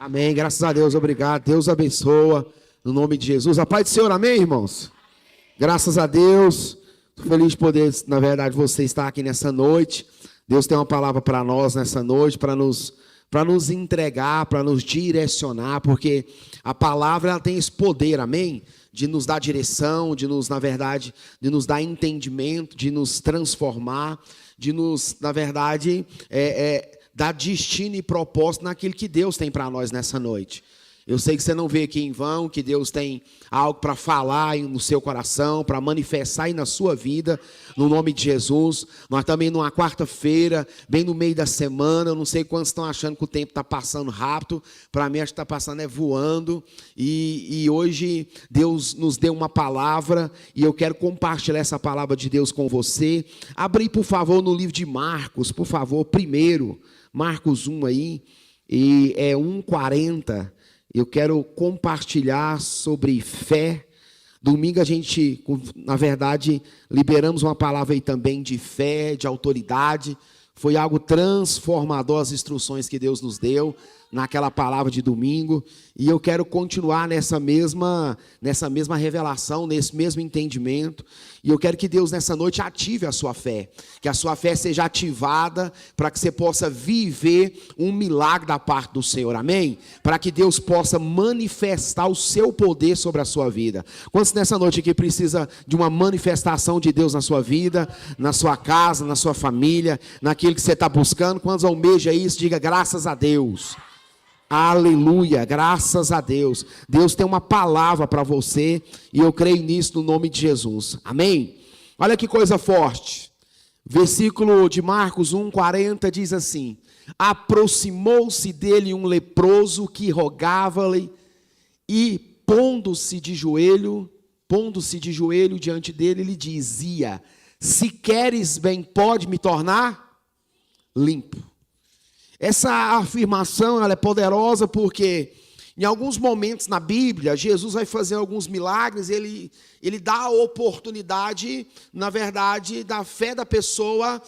Amém, graças a Deus, obrigado. Deus abençoa, no nome de Jesus. A paz do Senhor, amém, irmãos? Graças a Deus, estou feliz de poder, na verdade, você estar aqui nessa noite. Deus tem uma palavra para nós nessa noite, para nos entregar, para nos direcionar, porque a palavra ela tem esse poder, amém? De nos dar direção, de nos, na verdade, de nos dar entendimento, de nos transformar, de nos, na verdade, dar destino e propósito naquilo que Deus tem para nós nessa noite. Eu sei que você não veio aqui em vão, que Deus tem algo para falar aí no seu coração, para manifestar aí na sua vida, no nome de Jesus. Nós também numa quarta-feira, bem no meio da semana, eu não sei quantos estão achando que o tempo está passando rápido, para mim acho que está passando voando, e hoje Deus nos deu uma palavra, e eu quero compartilhar essa palavra de Deus com você. Abri, por favor, no livro de Marcos, por favor, primeiro, Marcos 1 aí, e é 1:40. Eu quero compartilhar sobre fé. Domingo a gente, na verdade, liberamos uma palavra aí também de fé, de autoridade. Foi algo transformador as instruções que Deus nos deu naquela palavra de domingo. E eu quero continuar nessa mesma revelação, nesse mesmo entendimento. E eu quero que Deus nessa noite ative a sua fé. Que a sua fé seja ativada para que você possa viver um milagre da parte do Senhor. Amém? Para que Deus possa manifestar o seu poder sobre a sua vida. Quantos nessa noite aqui precisa de uma manifestação de Deus na sua vida, na sua casa, na sua família, naquilo que você está buscando? Quantos almeja isso? Diga graças a Deus. Aleluia, graças a Deus. Deus tem uma palavra para você e eu creio nisso no nome de Jesus. Amém? Olha que coisa forte. Versículo de Marcos 1:40 diz assim: aproximou-se dele um leproso que rogava-lhe e pondo-se de joelho diante dele, lhe dizia: se queres bem, pode me tornar limpo. Essa afirmação ela é poderosa porque em alguns momentos na Bíblia, Jesus vai fazer alguns milagres, ele dá a oportunidade, na verdade, da fé da pessoa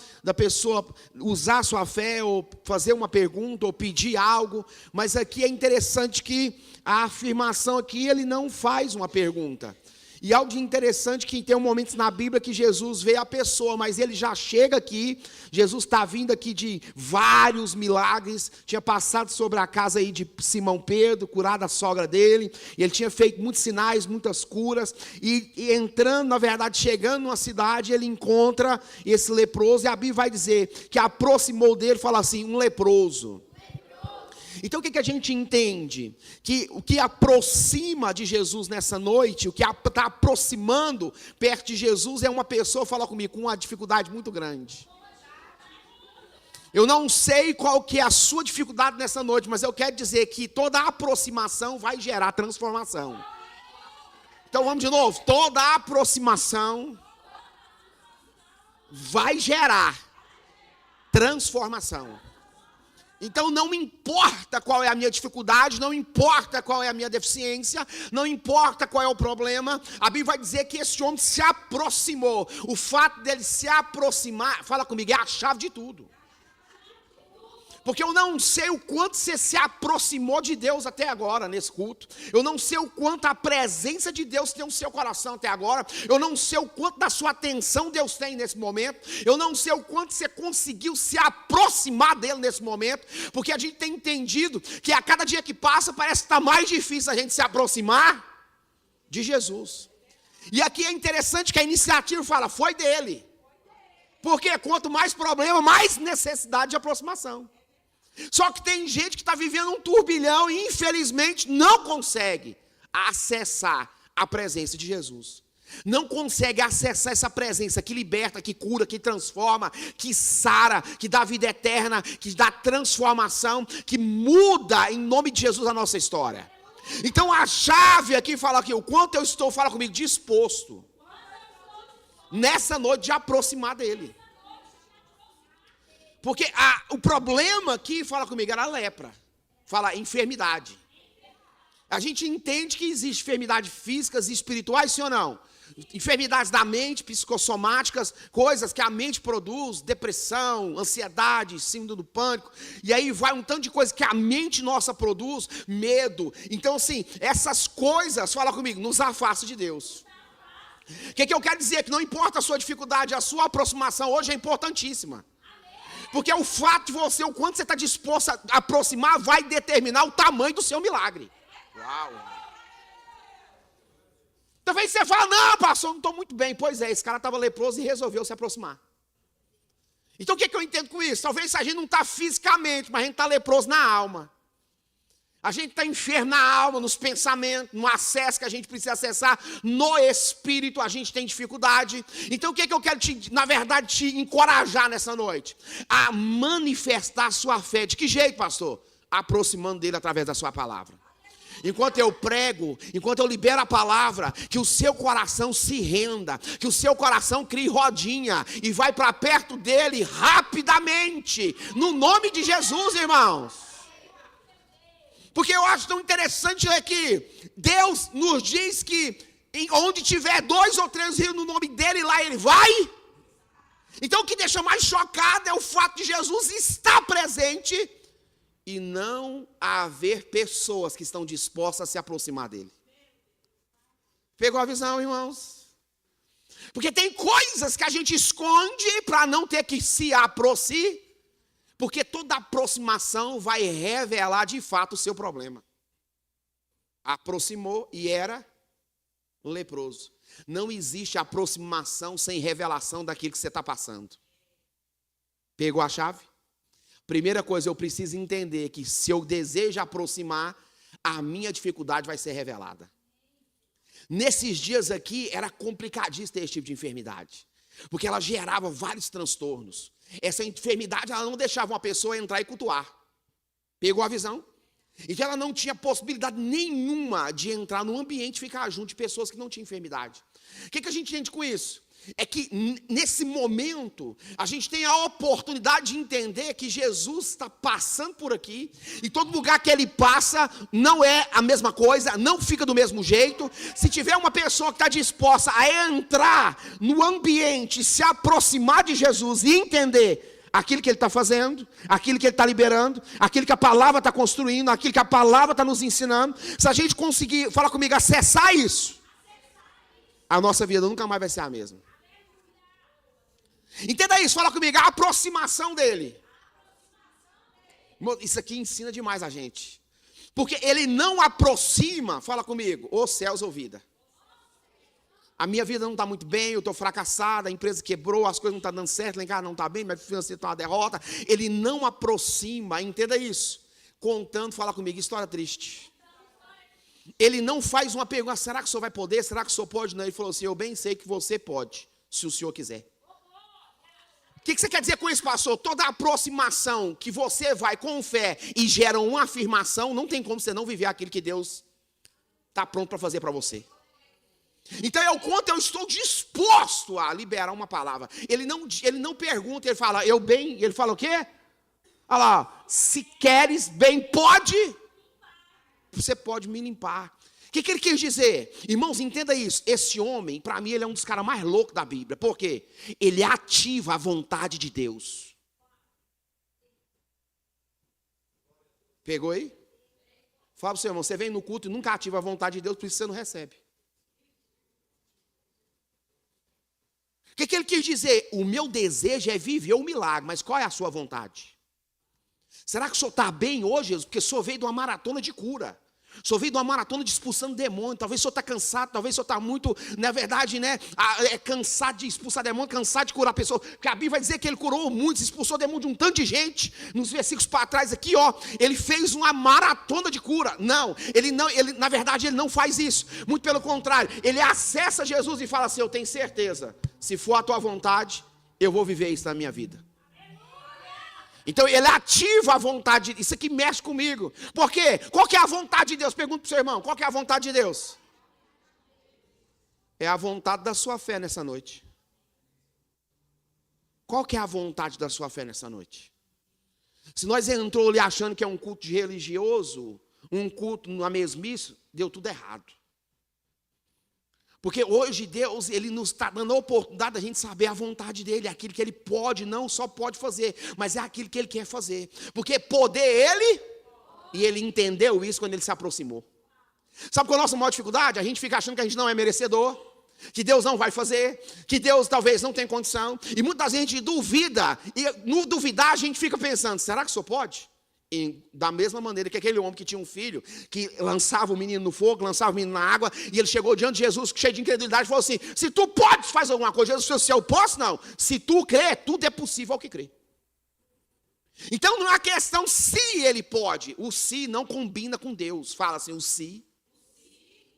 usar a sua fé, ou fazer uma pergunta, ou pedir algo, mas aqui é interessante que a afirmação aqui, ele não faz uma pergunta. E algo de interessante que tem momentos na Bíblia que Jesus vê a pessoa, mas ele já chega aqui, Jesus está vindo aqui de vários milagres, tinha passado sobre a casa aí de Simão Pedro, curado a sogra dele, e ele tinha feito muitos sinais, muitas curas, e entrando, na verdade, chegando numa cidade, ele encontra esse leproso, e a Bíblia vai dizer que aproximou dele, fala assim, um leproso. Então o que a gente entende? Que o que aproxima de Jesus nessa noite, o que está aproximando perto de Jesus é uma pessoa, fala comigo, com uma dificuldade muito grande. Eu não sei qual que é a sua dificuldade nessa noite, mas eu quero dizer que toda aproximação vai gerar transformação. Então vamos de novo, toda aproximação vai gerar transformação. Então não importa qual é a minha dificuldade, não importa qual é a minha deficiência, não importa qual é o problema, a Bíblia vai dizer que esse homem se aproximou. O fato dele se aproximar, fala comigo, é a chave de tudo. Porque eu não sei o quanto você se aproximou de Deus até agora, nesse culto. Eu não sei o quanto a presença de Deus tem no seu coração até agora. Eu não sei o quanto da sua atenção Deus tem nesse momento. Eu não sei o quanto você conseguiu se aproximar dele nesse momento. Porque a gente tem entendido que a cada dia que passa parece que está mais difícil a gente se aproximar de Jesus. E aqui é interessante que a iniciativa fala, foi dele. Porque quanto mais problema, mais necessidade de aproximação. Só que tem gente que está vivendo um turbilhão e infelizmente não consegue acessar a presença de Jesus. Não consegue acessar essa presença que liberta, que cura, que transforma, que sara, que dá vida eterna, que dá transformação, que muda em nome de Jesus a nossa história. Então a chave aqui fala aqui, o quanto eu estou, fala comigo, disposto nessa noite de aproximar dele. Porque o problema aqui, fala comigo, era a lepra. Fala enfermidade. A gente entende que existe enfermidades físicas e espirituais, sim ou não? Enfermidades da mente, psicossomáticas, coisas que a mente produz, depressão, ansiedade, síndrome do pânico, e aí vai um tanto de coisa que a mente nossa produz, medo. Então, assim, essas coisas, fala comigo, nos afasta de Deus. O que eu quero dizer? Que não importa a sua dificuldade, a sua aproximação hoje é importantíssima. Porque o fato de você, o quanto você está disposto a aproximar, vai determinar o tamanho do seu milagre. Uau! Talvez você fale, não, pastor, não estou muito bem. Pois é, esse cara estava leproso e resolveu se aproximar. Então o que eu entendo com isso? Talvez a gente não está fisicamente, mas a gente está leproso na alma. A gente está enfermo na alma, nos pensamentos, no acesso que a gente precisa acessar, no espírito a gente tem dificuldade. Então o que eu quero, na verdade, te encorajar nessa noite? A manifestar a sua fé. De que jeito, pastor? Aproximando dele através da sua palavra. Enquanto eu prego, enquanto eu libero a palavra, que o seu coração se renda, que o seu coração crie rodinha e vai para perto dele rapidamente, no nome de Jesus, irmãos. Porque eu acho tão interessante que Deus nos diz que onde tiver 2 ou 3 rios no nome dele, lá ele vai. Então o que deixa mais chocado é o fato de Jesus estar presente e não haver pessoas que estão dispostas a se aproximar dele. Pegou a visão, irmãos? Porque tem coisas que a gente esconde para não ter que se aproximar, porque toda aproximação vai revelar de fato o seu problema. Aproximou e era leproso. Não existe aproximação sem revelação daquilo que você está passando. Pegou a chave? Primeira coisa, eu preciso entender que se eu desejo aproximar, a minha dificuldade vai ser revelada. Nesses dias aqui, era complicadíssimo ter esse tipo de enfermidade, porque ela gerava vários transtornos. Essa enfermidade, ela não deixava uma pessoa entrar e cultuar. Pegou a visão? Então ela não tinha possibilidade nenhuma de entrar no ambiente e ficar junto de pessoas que não tinham enfermidade. O que a gente entende com isso? É que nesse momento, a gente tem a oportunidade de entender que Jesus está passando por aqui, e todo lugar que ele passa não é a mesma coisa, não fica do mesmo jeito. Se tiver uma pessoa que está disposta a entrar no ambiente, se aproximar de Jesus e entender aquilo que ele está fazendo, aquilo que ele está liberando, aquilo que a palavra está construindo, aquilo que a palavra está nos ensinando, se a gente conseguir, fala comigo, acessar isso, a nossa vida nunca mais vai ser a mesma. Entenda isso, fala comigo, a aproximação dele. Isso aqui ensina demais a gente. Porque ele não aproxima, fala comigo, ô céus ou vida. A minha vida não está muito bem, eu estou fracassada, a empresa quebrou, as coisas não estão dando certo, lá em casa não está bem, minha financeira está uma derrota. Ele não aproxima, entenda isso. Contando, fala comigo, história triste. Ele não faz uma pergunta, será que o senhor vai poder? Será que o senhor pode? Não, ele falou assim, eu bem sei que você pode, se o senhor quiser. O que você quer dizer com isso, pastor? Toda aproximação que você vai com fé e gera uma afirmação, não tem como você não viver aquilo que Deus está pronto para fazer para você. Então, quanto eu estou disposto a liberar uma palavra. Ele não pergunta, ele fala, eu bem, ele fala o quê? Olha lá, se queres bem, pode. Você pode me limpar. O que ele quis dizer? Irmãos, entenda isso. Esse homem, para mim, ele é um dos caras mais loucos da Bíblia. Por quê? Ele ativa a vontade de Deus. Pegou aí? Fala para o seu irmão, você vem no culto e nunca ativa a vontade de Deus, por isso você não recebe. O que ele quis dizer? O meu desejo é viver o milagre, mas qual é a sua vontade? Será que o senhor está bem hoje, Jesus? Porque o senhor veio de uma maratona de cura. O senhor veio de uma maratona de expulsando demônio. Talvez o senhor está cansado, talvez o senhor está muito, na verdade, cansado de expulsar demônio, cansado de curar pessoas. Porque a Bíblia vai dizer que ele curou muitos, expulsou demônio de um tanto de gente. Nos versículos para trás aqui, ele fez uma maratona de cura. Não, na verdade, ele não faz isso. Muito pelo contrário, ele acessa Jesus e fala assim, eu tenho certeza, se for a tua vontade, eu vou viver isso na minha vida. Então ele ativa a vontade, isso aqui mexe comigo. Por quê? Qual que é a vontade de Deus? Pergunta para o seu irmão, qual que é a vontade de Deus? É a vontade da sua fé nessa noite. Qual que é a vontade da sua fé nessa noite? Se nós entramos ali achando que é um culto religioso, um culto na mesmice, deu tudo errado. Porque hoje Deus, Ele nos está dando a oportunidade da gente saber a vontade dEle, aquilo que Ele pode, não só pode fazer, mas é aquilo que Ele quer fazer. Porque poder Ele, e Ele entendeu isso quando Ele se aproximou. Sabe qual é a nossa maior dificuldade? A gente fica achando que a gente não é merecedor, que Deus não vai fazer, que Deus talvez não tenha condição. E muita gente duvida, e no duvidar a gente fica pensando, será que o Senhor pode? E, da mesma maneira que aquele homem que tinha um filho, que lançava o menino no fogo, lançava o menino na água, e ele chegou diante de Jesus cheio de incredulidade e falou assim, se tu podes, faz alguma coisa. Jesus falou, se eu posso, não. Se tu crê, tudo é possível ao que crê. Então não é questão se ele pode, o se não combina com Deus. Fala assim, o se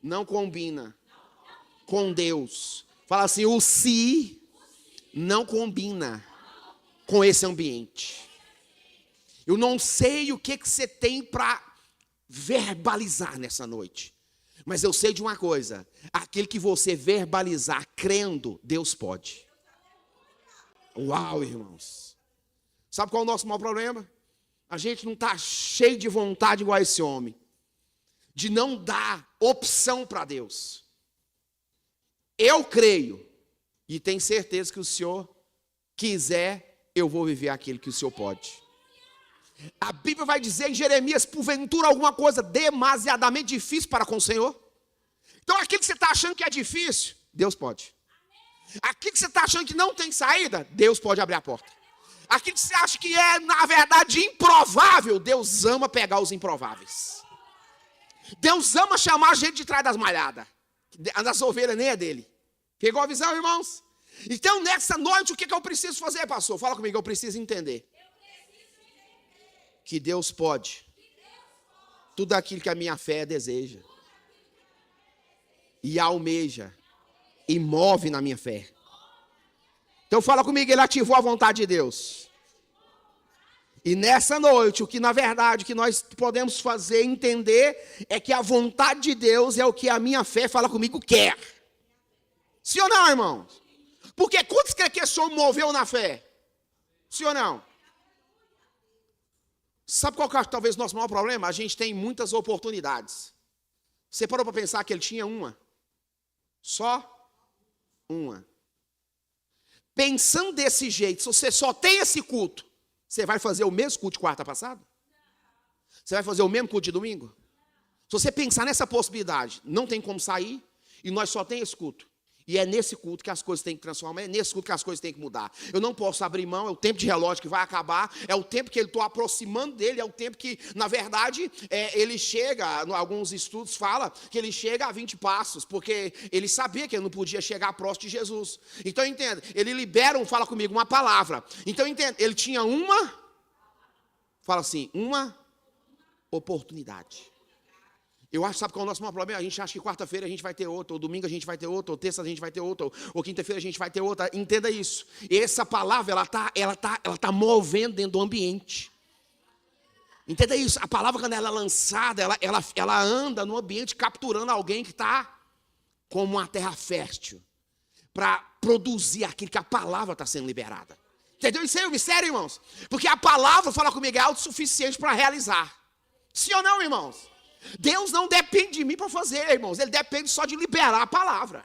não combina com Deus. Fala assim, o se não combina com esse ambiente. Eu não sei o que você tem para verbalizar nessa noite. Mas eu sei de uma coisa. Aquele que você verbalizar crendo, Deus pode. Uau, irmãos. Sabe qual é o nosso maior problema? A gente não está cheio de vontade igual a esse homem. De não dar opção para Deus. Eu creio. E tenho certeza que o Senhor quiser, eu vou viver aquilo que o Senhor pode. A Bíblia vai dizer em Jeremias, porventura alguma coisa demasiadamente difícil para com o Senhor. Então aquilo que você está achando que é difícil, Deus pode. Aquilo que você está achando que não tem saída, Deus pode abrir a porta. Aquilo que você acha que é, na verdade, improvável, Deus ama pegar os improváveis. Deus ama chamar a gente de trás das malhadas. Das ovelhas nem é dele. Pegou a visão, irmãos? Então nessa noite, o que eu preciso fazer, pastor? Fala comigo, eu preciso entender. Que Deus pode tudo aquilo que a minha fé deseja e almeja e move na minha fé. Então fala comigo, ele ativou a vontade de Deus. E nessa noite, o que na verdade que nós podemos fazer, entender, é que a vontade de Deus é o que a minha fé, fala comigo, quer. Sim ou não, irmãos? Porque quantos crê que esse homem moveu na fé? Sim ou não? Sabe qual que é talvez o nosso maior problema? A gente tem muitas oportunidades. Você parou para pensar que ele tinha uma? Só uma. Pensando desse jeito, se você só tem esse culto, você vai fazer o mesmo culto de quarta passada? Você vai fazer o mesmo culto de domingo? Se você pensar nessa possibilidade, não tem como sair, e nós só tem esse culto. E é nesse culto que as coisas têm que transformar, é nesse culto que as coisas têm que mudar. Eu não posso abrir mão, é o tempo de relógio que vai acabar, é o tempo que eu estou aproximando dele, é o tempo que, na verdade, ele chega, alguns estudos falam que ele chega a 20 passos, porque ele sabia que ele não podia chegar próximo de Jesus. Então, entenda, ele libera, fala comigo, uma palavra. Então, entenda, ele tinha fala assim, uma oportunidade. Eu acho, sabe qual é o nosso maior problema? A gente acha que quarta-feira a gente vai ter outra, ou domingo a gente vai ter outra, ou terça a gente vai ter outra, ou quinta-feira a gente vai ter outra. Entenda isso. E essa palavra, ela tá movendo dentro do ambiente. Entenda isso. A palavra, quando ela é lançada, ela anda no ambiente capturando alguém que está como uma terra fértil, para produzir aquilo que a palavra está sendo liberada. Entendeu? Isso aí é um mistério, irmãos. Porque a palavra, fala comigo, é autossuficiente para realizar. Sim ou não, irmãos? Deus não depende de mim para fazer, irmãos. Ele depende só de liberar a palavra.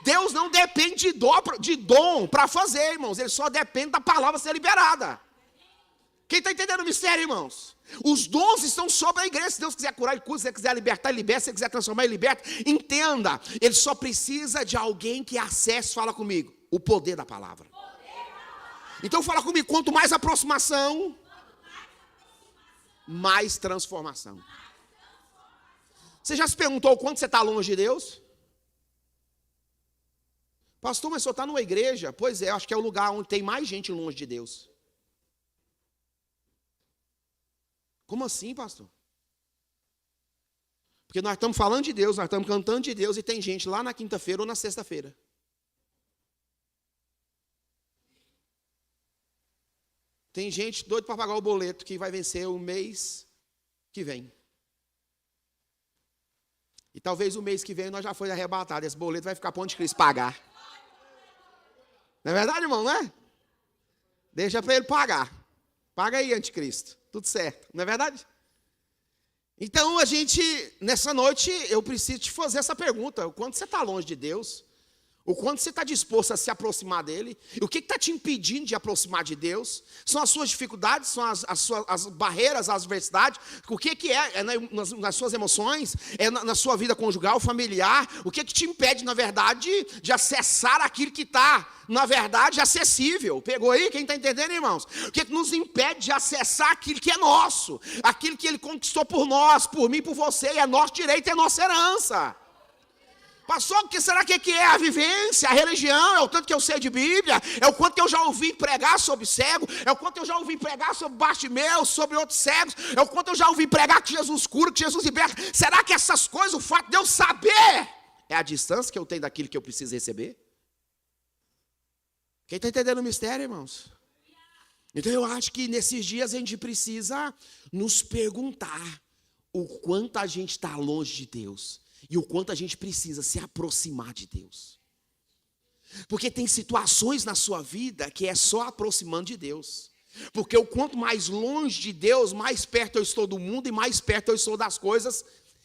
Deus não depende de dom para fazer, irmãos. Ele só depende da palavra ser liberada. Quem está entendendo o mistério, irmãos? Os dons estão sobre a igreja. Se Deus quiser curar, ele cura. Se ele quiser libertar, ele liberta. Se ele quiser transformar, ele liberta. Entenda, ele só precisa de alguém que acesse, fala comigo, o poder da palavra. Então fala comigo, quanto mais aproximação, mais transformação. Você já se perguntou o quanto você está longe de Deus? Pastor, mas o senhor está numa igreja? Pois é, acho que é o lugar onde tem mais gente longe de Deus. Como assim, pastor? Porque nós estamos falando de Deus, nós estamos cantando de Deus, e tem gente lá na quinta-feira ou na sexta-feira. Tem gente doido para pagar o boleto que vai vencer o mês que vem. E talvez o mês que vem nós já foi arrebatado. Esse boleto vai ficar para onde Cristo pagar. Não é verdade, irmão, não é? Deixa para ele pagar. Paga aí, anticristo. Tudo certo. Não é verdade? Então, nessa noite, eu preciso te fazer essa pergunta. O quanto você está longe de Deus? O quanto você está disposto a se aproximar dele? E o que está te impedindo de aproximar de Deus? São as suas dificuldades? São as barreiras, as adversidades? O que é? É nas suas emoções? É na sua vida conjugal, familiar? O que te impede, na verdade, de acessar aquilo que está, na verdade, acessível? Pegou aí? Quem está entendendo, irmãos? O que nos impede de acessar aquilo que é nosso? Aquilo que ele conquistou por nós, por mim, por você. É nosso direito, é nossa herança. Pastor, o que será que é a vivência, a religião? É o tanto que eu sei de Bíblia? É o quanto que eu já ouvi pregar sobre cego? É o quanto eu já ouvi pregar sobre Bartimeu, sobre outros cegos? É o quanto eu já ouvi pregar que Jesus cura, que Jesus liberta? Será que essas coisas, o fato de eu saber, é a distância que eu tenho daquilo que eu preciso receber? Quem está entendendo o mistério, irmãos? Então eu acho que nesses dias a gente precisa nos perguntar o quanto a gente está longe de Deus. E o quanto a gente precisa se aproximar de Deus. Porque tem situações na sua vida que é só aproximando de Deus. Porque o quanto mais longe de Deus, mais perto eu estou do mundo e mais perto eu estou das coisas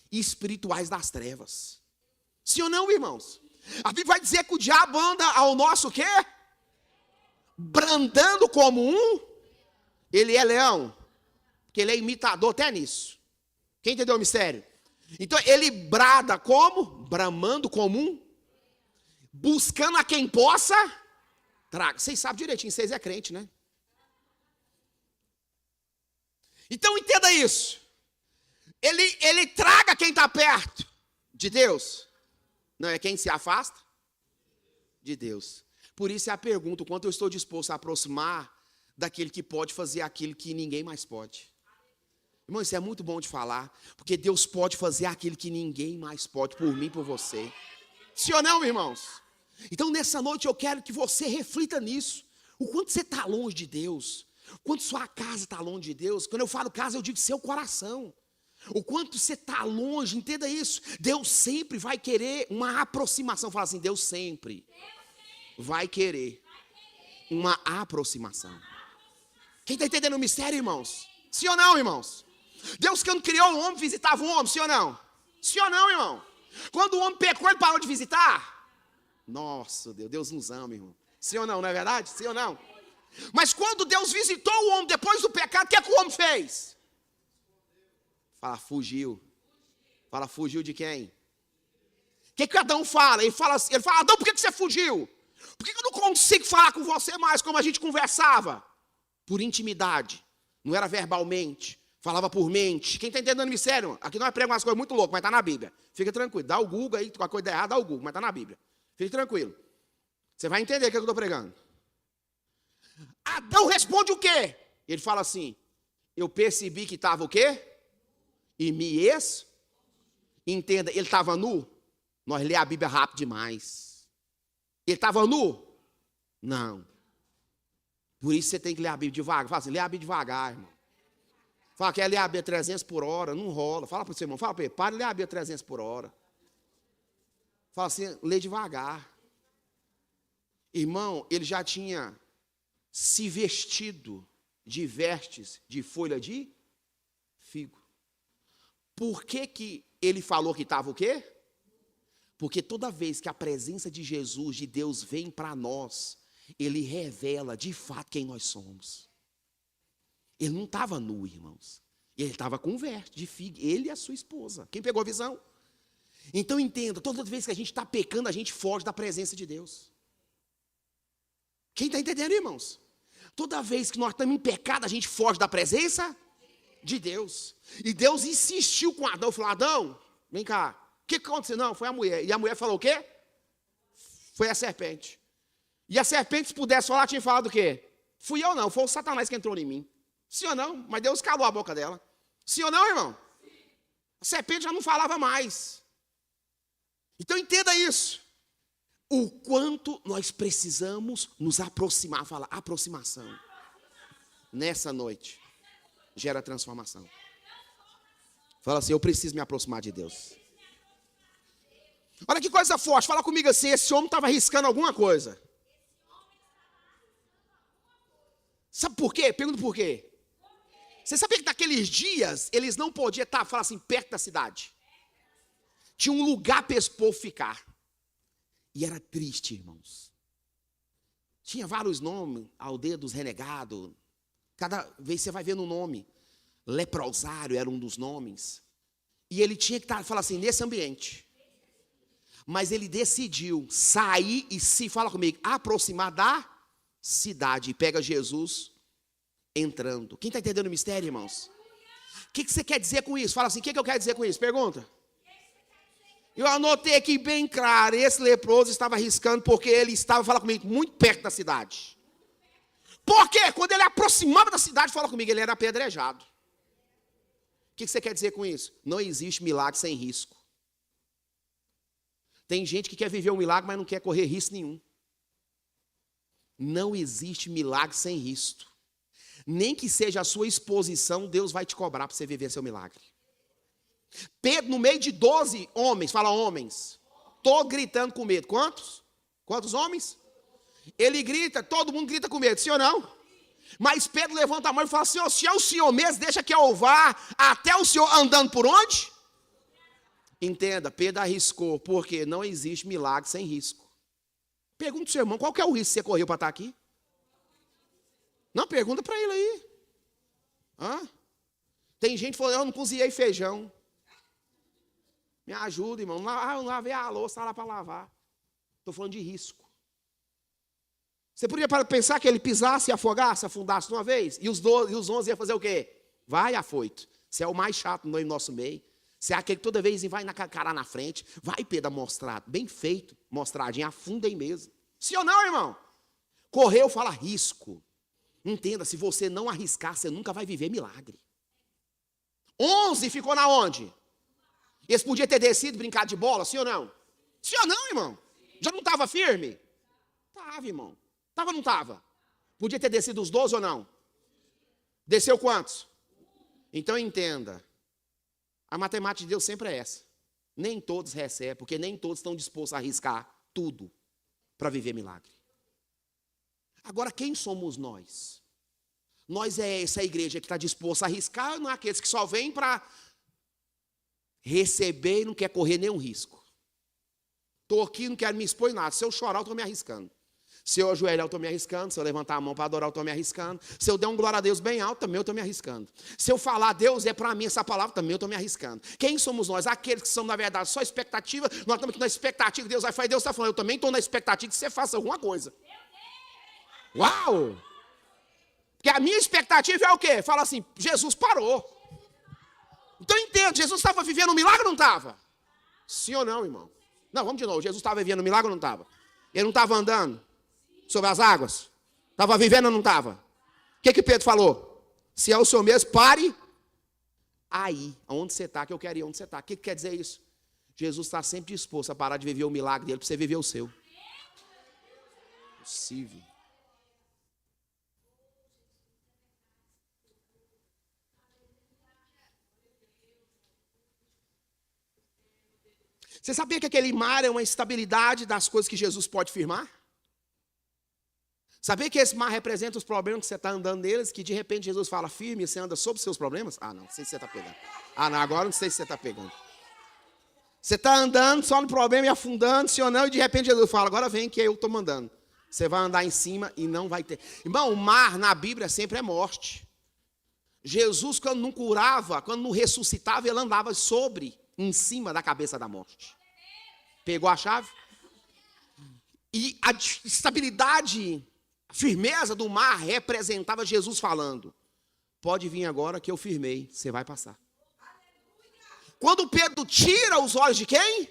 espirituais das trevas. Sim ou não, irmãos? A Bíblia vai dizer que o diabo anda ao nosso quê? Brandando como ele é leão. Porque ele é imitador até nisso. Quem entendeu o mistério? Então ele brada como? Bramando como buscando a quem possa traga. Vocês sabem direitinho, vocês é crente, né? Então entenda isso. Ele traga quem está perto de Deus. Não é quem se afasta de Deus. Por isso é a pergunta, o quanto eu estou disposto a aproximar daquele que pode fazer aquilo que ninguém mais pode. Irmão, isso é muito bom de falar, porque Deus pode fazer aquilo que ninguém mais pode, por mim e por você. Sim ou não, irmãos? Então, nessa noite, eu quero que você reflita nisso. O quanto você está longe de Deus, o quanto sua casa está longe de Deus. Quando eu falo casa, eu digo seu coração. O quanto você está longe, entenda isso. Deus sempre vai querer uma aproximação. Fala assim, Deus sempre vai querer uma aproximação. Quem está entendendo o mistério, irmãos? Sim ou não, irmãos? Deus, quando criou o homem, visitava o homem, sim ou não? Sim ou não, irmão? Quando o homem pecou, ele parou de visitar? Nossa, Deus nos ama, irmão. Sim ou não é verdade? Sim ou não? Mas quando Deus visitou o homem depois do pecado, o que é que o homem fez? Fala, fugiu. Fala, fugiu de quem? O que Adão fala? Ele fala, Adão, por que você fugiu? Por que eu não consigo falar com você mais como a gente conversava? Por intimidade. Não era verbalmente. Falava por mente. Quem está entendendo o mistério? Aqui nós pregamos umas coisas muito loucas, mas está na Bíblia. Fica tranquilo. Dá o Google aí, com a coisa errada, dá o Google, mas está na Bíblia. Fique tranquilo. Você vai entender o que eu estou pregando. Adão responde o quê? Ele fala assim, eu percebi que estava o quê? E me entenda, ele estava nu? Nós lê a Bíblia rápido demais. Ele estava nu? Não. Por isso você tem que ler a Bíblia devagar. Fala assim, lê a Bíblia devagar, irmão. Fala que é ler a Bíblia 300 por hora, não rola. Fala para o seu irmão, fala para ele, para de ler a Bíblia 300 por hora. Fala assim, lê devagar. Irmão, ele já tinha se vestido de vestes de folha de figo. Por que ele falou que estava o quê? Porque toda vez que a presença de Jesus, de Deus, vem para nós, ele revela de fato quem nós somos. Ele não estava nu, irmãos. Ele estava com veste de figo. Ele e a sua esposa. Quem pegou a visão? Então entenda, toda vez que a gente está pecando, a gente foge da presença de Deus. Quem está entendendo, irmãos? Toda vez que nós estamos em pecado, a gente foge da presença de Deus. E Deus insistiu com Adão. Falou, Adão, vem cá. O que aconteceu? Não, foi a mulher. E a mulher falou o quê? Foi a serpente. E a serpente, se pudesse falar, tinha falado o quê? Fui eu não, foi o Satanás que entrou em mim. Sim ou não? Mas Deus calou a boca dela. Sim ou não, irmão? A serpente já não falava mais. Então entenda isso. O quanto nós precisamos nos aproximar. Fala, aproximação. Nessa noite, gera transformação. Fala assim, eu preciso me aproximar de Deus. Olha que coisa forte. Fala comigo assim, esse homem estava arriscando alguma coisa. Sabe por quê? Pergunta por quê. Você sabia que naqueles dias eles não podiam estar, falar assim, perto da cidade? Tinha um lugar para esse povo ficar. E era triste, irmãos. Tinha vários nomes, aldeia dos renegados. Cada vez você vai vendo um nome. Leprosário era um dos nomes. E ele tinha que estar, falar assim, nesse ambiente. Mas ele decidiu sair e se, fala comigo, aproximar da cidade. E pega Jesus entrando. Quem está entendendo o mistério, irmãos? O que você quer dizer com isso? Fala assim, o que eu quero dizer com isso? Pergunta. Eu anotei aqui bem claro, esse leproso estava arriscando porque ele estava, fala comigo, muito perto da cidade. Porque quando ele aproximava da cidade, fala comigo, ele era apedrejado. O que você quer dizer com isso? Não existe milagre sem risco. Tem gente que quer viver um milagre, mas não quer correr risco nenhum. Não existe milagre sem risco. Nem que seja a sua exposição, Deus vai te cobrar para você viver seu milagre. Pedro, no meio de 12 homens, fala homens, tô gritando com medo. Quantos? Quantos homens? Ele grita, todo mundo grita com medo, sim ou não? Mas Pedro levanta a mão e fala assim, se é o Senhor mesmo, deixa que eu vá até o Senhor andando por onde? Entenda, Pedro arriscou, porque não existe milagre sem risco. Pergunta ao seu irmão, qual que é o risco que você correu para estar aqui? Não, pergunta para ele aí. Hã? Tem gente falando, eu não cozinhei feijão. Me ajuda, irmão. Não lavei a louça lá para lavar. Estou falando de risco. Você poderia pensar que ele pisasse, afogasse, afundasse de uma vez? E os 11 iam fazer o quê? Vai, afoito. Você é o mais chato no nosso meio. Você é aquele que toda vez vai na cara na frente. Vai, Pedro, mostrar. Bem feito. Mostradinho, afunda aí mesmo. Sim ou não, irmão? Correu, fala risco. Entenda, se você não arriscar, você nunca vai viver milagre. 11 ficou na onde? Eles podiam ter descido, brincado de bola, sim ou não? Sim ou não, irmão? Já não estava firme? Estava, irmão. Estava ou não estava? Podia ter descido os 12 ou não? Desceu quantos? Então entenda. A matemática de Deus sempre é essa. Nem todos recebem, porque nem todos estão dispostos a arriscar tudo para viver milagre. Agora, quem somos nós? Nós é essa igreja que está disposta a arriscar, não é aqueles que só vêm para receber e não quer correr nenhum risco. Estou aqui, não quero me expor em nada. Se eu chorar, eu estou me arriscando. Se eu ajoelhar, eu estou me arriscando. Se eu levantar a mão para adorar, eu estou me arriscando. Se eu der um glória a Deus bem alto, também eu estou me arriscando. Se eu falar, Deus é para mim essa palavra, também eu estou me arriscando. Quem somos nós? Aqueles que são, na verdade, só expectativa. Nós estamos aqui na expectativa que Deus vai fazer. Deus está falando, eu também estou na expectativa que você faça alguma coisa. Uau! Porque a minha expectativa é o quê? Fala assim, Jesus parou. Então entendo, Jesus estava vivendo um milagre ou não estava? Sim ou não, irmão? Não, vamos de novo. Jesus estava vivendo um milagre ou não estava? Ele não estava andando sobre as águas? Estava vivendo ou não estava? O que Pedro falou? Se é o Senhor mesmo, pare aí, onde você está, que eu quero ir onde você está. O que quer dizer isso? Jesus está sempre disposto a parar de viver o milagre dele para você viver o seu. Possível. Você sabia que aquele mar é uma estabilidade das coisas que Jesus pode firmar? Sabia que esse mar representa os problemas que você está andando neles, que de repente Jesus fala firme e você anda sobre os seus problemas? Ah, não sei se você está pegando. Ah, não, agora não sei se você está pegando. Você está andando só no problema e afundando, sim ou não, e de repente Jesus fala, agora vem que eu estou mandando. Você vai andar em cima e não vai ter. Irmão, o mar na Bíblia sempre é morte. Jesus, quando não curava, quando não ressuscitava, ele andava em cima da cabeça da morte. Pegou a chave? E a estabilidade, a firmeza do mar representava Jesus falando, pode vir agora que eu firmei, você vai passar. Quando Pedro tira os olhos de quem?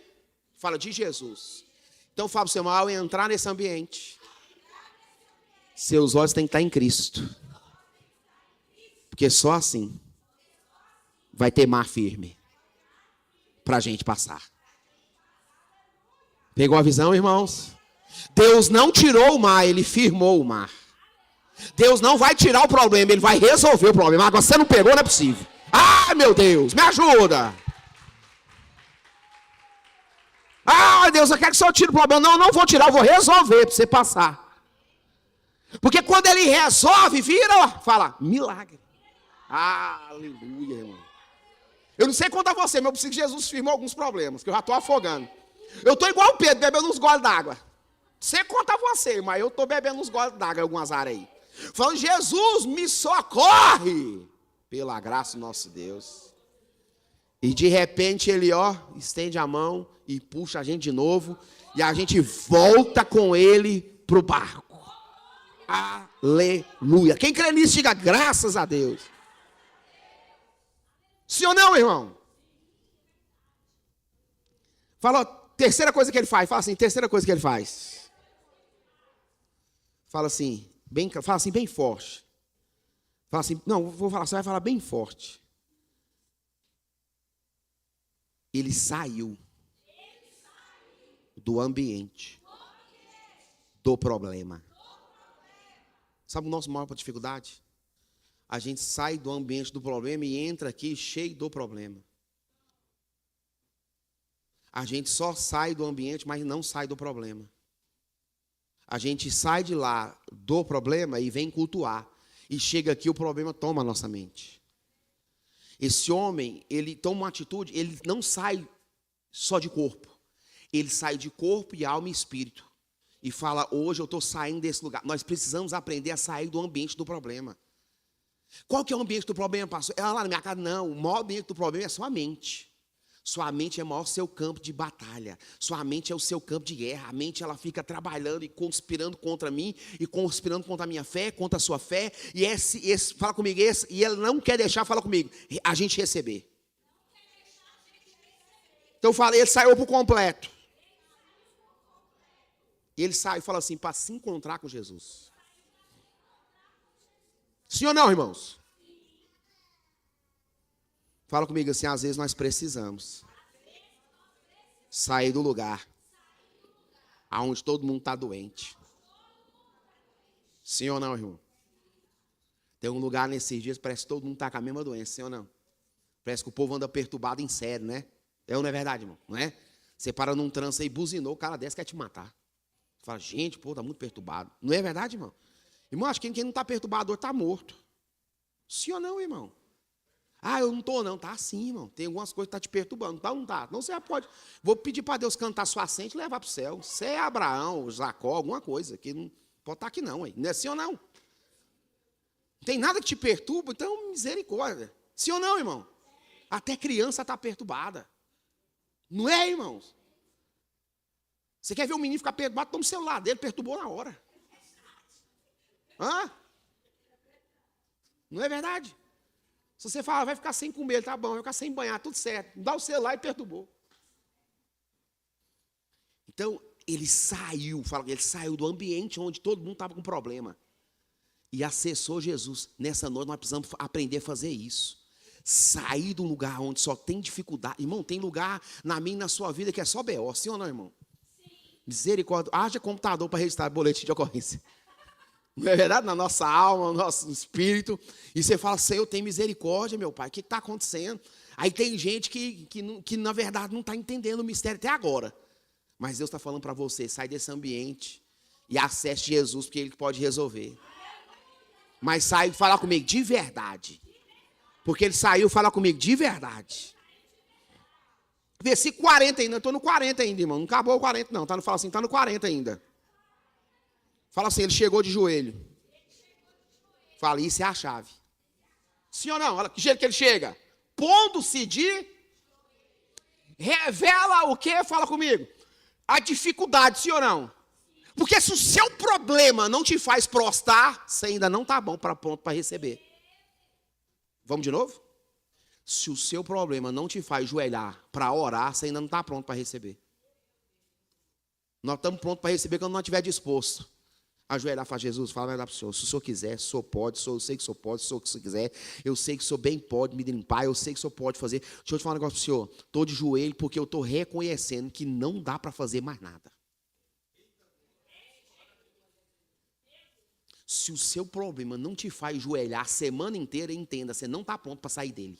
Fala de Jesus. Então fala para o seu irmão, ao entrar nesse ambiente, seus olhos têm que estar em Cristo. Porque só assim vai ter mar firme para a gente passar. Pegou a visão, irmãos? Deus não tirou o mar, ele firmou o mar. Deus não vai tirar o problema, ele vai resolver o problema. Agora você não pegou, não é possível. Ah, meu Deus, me ajuda. Ah, Deus, eu quero que o Senhor tire o problema. Não, eu não vou tirar, eu vou resolver para você passar. Porque quando ele resolve, vira, fala, milagre. Aleluia, irmão. Eu não sei quanto a você, mas eu preciso que Jesus firme alguns problemas, que eu já estou afogando. Eu estou igual o Pedro, bebendo uns goles d'água. Não sei quanto a você, mas eu estou bebendo uns goles d'água em algumas áreas aí. Falando, Jesus, me socorre. Pela graça do nosso Deus. E de repente ele, estende a mão e puxa a gente de novo. E a gente volta com ele para o barco. Aleluia. Quem crê nisso, diga graças a Deus. Sim ou não, irmão? Fala, terceira coisa que ele faz. Fala assim, terceira coisa que ele faz. Fala assim, bem forte. Fala assim, não, vou falar, você vai falar bem forte. Ele saiu do ambiente do problema. Sabe o nosso maior dificuldade? A gente sai do ambiente do problema e entra aqui cheio do problema. A gente só sai do ambiente, mas não sai do problema. A gente sai de lá do problema e vem cultuar. E chega aqui, o problema toma a nossa mente. Esse homem, ele toma uma atitude, ele não sai só de corpo. Ele sai de corpo e alma e espírito. E fala, hoje eu estou saindo desse lugar. Nós precisamos aprender a sair do ambiente do problema. Qual que é o ambiente do problema, pastor? É lá na minha casa? Não, o maior ambiente do problema é sua mente. Sua mente é o maior seu campo de batalha. Sua mente é o seu campo de guerra. A mente, ela fica trabalhando e conspirando contra mim, e conspirando contra a minha fé, contra a sua fé. E fala comigo, e ele não quer deixar, fala comigo, a gente receber. Então eu falei, ele saiu por completo. Ele sai e fala assim, para se encontrar com Jesus. Sim ou não, irmãos? Fala comigo assim, às vezes nós precisamos sair do lugar aonde todo mundo está doente. Sim ou não, irmão? Tem um lugar nesses dias, parece que todo mundo está com a mesma doença, sim ou não? Parece que o povo anda perturbado em sério, né? É ou não é verdade, irmão? Não é? Você para num trânsito aí, buzinou, o cara desse quer te matar. Você fala, gente, pô, está muito perturbado. Não é verdade, irmão? Irmão, acho que quem não está perturbado hoje está morto. Sim ou não, irmão? Eu não estou, não. Tá assim, irmão. Tem algumas coisas que estão te perturbando. Tá ou não tá? Não, você pode. Vou pedir para Deus cantar sua sente e levar para o céu. Você é Abraão, Jacó, alguma coisa. Que não pode estar aqui, não. Hein? Não é sim ou não? Não tem nada que te perturba, então misericórdia. Sim ou não, irmão? Até criança está perturbada. Não é, irmãos? Você quer ver um menino ficar perturbado? Toma o celular dele, perturbou na hora. Não é verdade? Se você falar, vai ficar sem comer, tá bom, vai ficar sem banhar, tudo certo. Dá o celular e perturbou. Então, ele saiu do ambiente onde todo mundo estava com problema. E acessou Jesus. Nessa noite nós precisamos aprender a fazer isso. Sair do lugar onde só tem dificuldade. Irmão, tem lugar na minha e na sua vida que é só B.O., sim ou não, irmão? Sim. Misericórdia. Haja computador para registrar boletim de ocorrência. Não é verdade? Na nossa alma, no nosso espírito. E você fala, Senhor, tem misericórdia, meu Pai. O que está acontecendo? Aí tem gente que na verdade, não está entendendo o mistério até agora. Mas Deus está falando para você, sai desse ambiente e acesse Jesus, porque Ele pode resolver. Mas sai e fala comigo de verdade. Porque Ele saiu e fala comigo de verdade. Versículo 40 ainda. Eu estou no 40 ainda, irmão. Não acabou o 40, não. Fala assim, está no 40 ainda. Fala assim, ele chegou de joelho. Fala, isso é a chave. Sim ou não? Olha que jeito que ele chega. Pondo-se de... Revela o quê? Fala comigo. A dificuldade, sim ou não? Porque se o seu problema não te faz prostrar, você ainda não está pronto para receber. Vamos de novo? Se o seu problema não te faz joelhar para orar, você ainda não está pronto para receber. Nós estamos prontos para receber quando não estiver disposto. Ajoelhar para Jesus, fala, vai dar para o Senhor. Se o Senhor quiser, se o Senhor pode, eu sei que o Senhor pode, se o Senhor quiser, eu sei que o Senhor bem pode me limpar, eu sei que o Senhor pode fazer. Deixa eu te falar um negócio para o Senhor. Estou de joelho porque eu estou reconhecendo que não dá para fazer mais nada. Se o seu problema não te faz joelhar a semana inteira, entenda, você não está pronto para sair dele.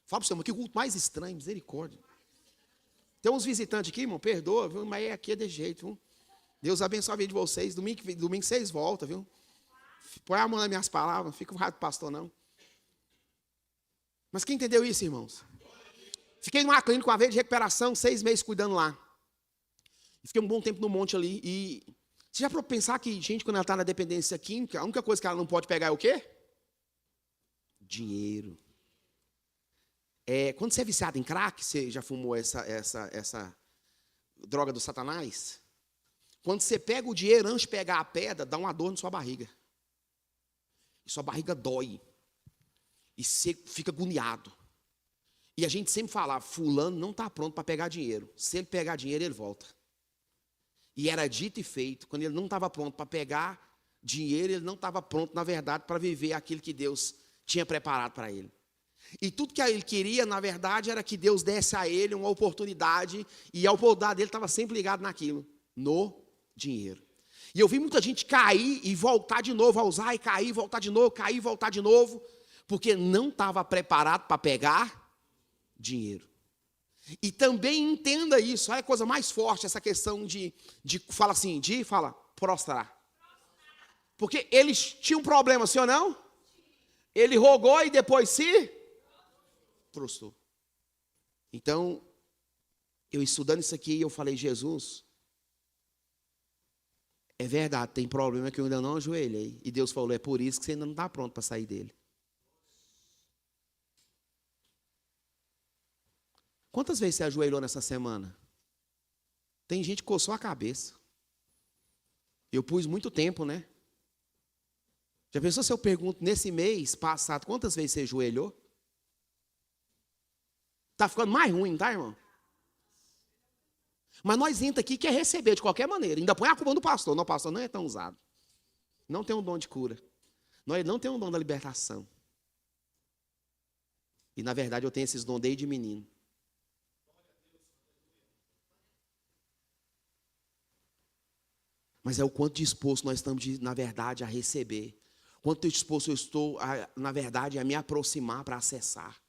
Fala para o Senhor, mas que culto mais estranho, misericórdia. Tem uns visitantes aqui, irmão, perdoa, viu? Mas aqui é de jeito, viu? Deus abençoe a vida de vocês. Domingo vocês voltam, viu? Põe a mão nas minhas palavras, não fica o raio do pastor, não. Mas quem entendeu isso, irmãos? Fiquei numa clínica uma vez de recuperação, 6 meses cuidando lá. Fiquei um bom tempo no monte ali. E você já parou pra pensar que gente, quando ela está na dependência química, a única coisa que ela não pode pegar é o quê? Dinheiro. Quando você é viciado em crack, você já fumou essa droga do Satanás? Quando você pega o dinheiro antes de pegar a pedra, dá uma dor na sua barriga. E sua barriga dói. E você fica agoniado. E a gente sempre falava, fulano não está pronto para pegar dinheiro. Se ele pegar dinheiro, ele volta. E era dito e feito. Quando ele não estava pronto para pegar dinheiro, ele não estava pronto, na verdade, para viver aquilo que Deus tinha preparado para ele. E tudo que ele queria, na verdade, era que Deus desse a ele uma oportunidade. E a oportunidade dele estava sempre ligada naquilo, no dinheiro. E eu vi muita gente cair e voltar de novo a usar, e cair e voltar de novo, cair e voltar de novo, porque não estava preparado para pegar dinheiro. E também entenda isso, olha a coisa mais forte, essa questão fala prostrar. Porque eles tinham um problema, sim ou não? Ele rogou e depois se prostrou. Então, eu estudando isso aqui, eu falei, Jesus, é verdade, tem problema que eu ainda não ajoelhei. E Deus falou, é por isso que você ainda não está pronto para sair dele. Quantas vezes você ajoelhou nessa semana? Tem gente que coçou a cabeça. Eu pus muito tempo, né? Já pensou se eu pergunto nesse mês passado, quantas vezes você ajoelhou? Está ficando mais ruim, tá, irmão? Mas nós entra aqui quer receber de qualquer maneira. Ainda põe a culpa no pastor. Não, o pastor não é tão usado. Não tem um dom de cura. Nós não temos um dom da libertação. E na verdade eu tenho esses dons desde menino. Mas é o quanto disposto nós estamos, na verdade, a receber. Quanto disposto eu estou, na verdade, a me aproximar para acessar.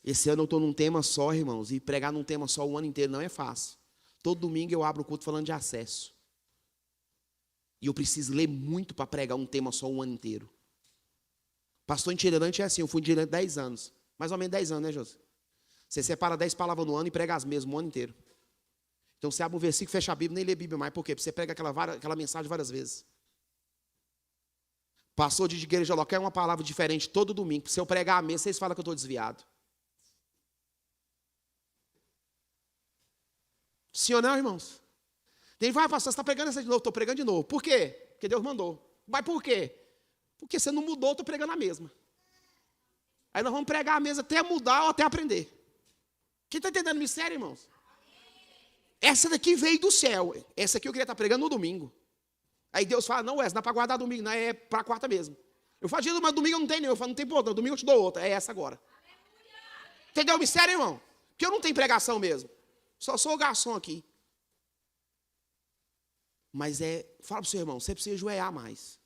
Esse ano eu estou num tema só, irmãos, e pregar num tema só o ano inteiro não é fácil. Todo domingo eu abro o culto falando de acesso. E eu preciso ler muito para pregar um tema só o ano inteiro. Pastor itinerante é assim, eu fui itinerante 10 anos. Mais ou menos 10 anos, né, José? Você separa 10 palavras no ano e prega as mesmas o ano inteiro. Então você abre um versículo, fecha a Bíblia, nem lê a Bíblia mais. Por quê? Porque você prega aquela mensagem várias vezes. Pastor de igreja local é uma palavra diferente todo domingo. Se eu pregar a mesa, vocês falam que eu estou desviado. Sim ou não, irmãos? Tem vai, pastor, você está pregando essa de novo? Estou pregando de novo. Por quê? Porque Deus mandou. Mas por quê? Porque você não mudou, eu estou pregando a mesma. Aí nós vamos pregar a mesa até mudar ou até aprender. Quem está entendendo o mistério, irmãos? Essa daqui veio do céu. Essa aqui eu queria estar pregando no domingo. Aí Deus fala, não, essa dá para guardar domingo, não é para quarta mesmo. Eu falo, mas domingo eu não tenho nenhum. Eu falo, não tem outra, domingo eu te dou outra. É essa agora. Entendeu o mistério, irmão? Porque eu não tenho pregação mesmo. Só sou o garçom aqui. Mas fala para o seu irmão, você precisa ajoelhar mais.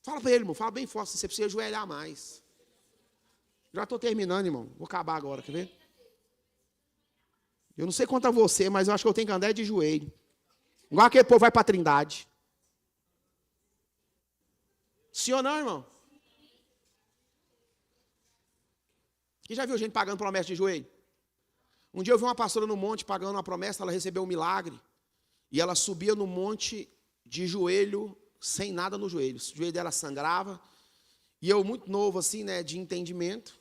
Fala para ele, irmão, fala bem forte, você precisa ajoelhar mais. Já estou terminando, irmão. Vou acabar agora, quer ver? Eu não sei quanto a você, mas eu acho que eu tenho que andar de joelho. Igual aquele povo vai para a Trindade. Sim ou não, irmão? Quem já viu gente pagando promessa de joelho? Um dia eu vi uma pastora no monte pagando uma promessa, ela recebeu um milagre. E ela subia no monte de joelho, sem nada no joelho. O joelho dela sangrava. E eu, muito novo, assim, né, de entendimento,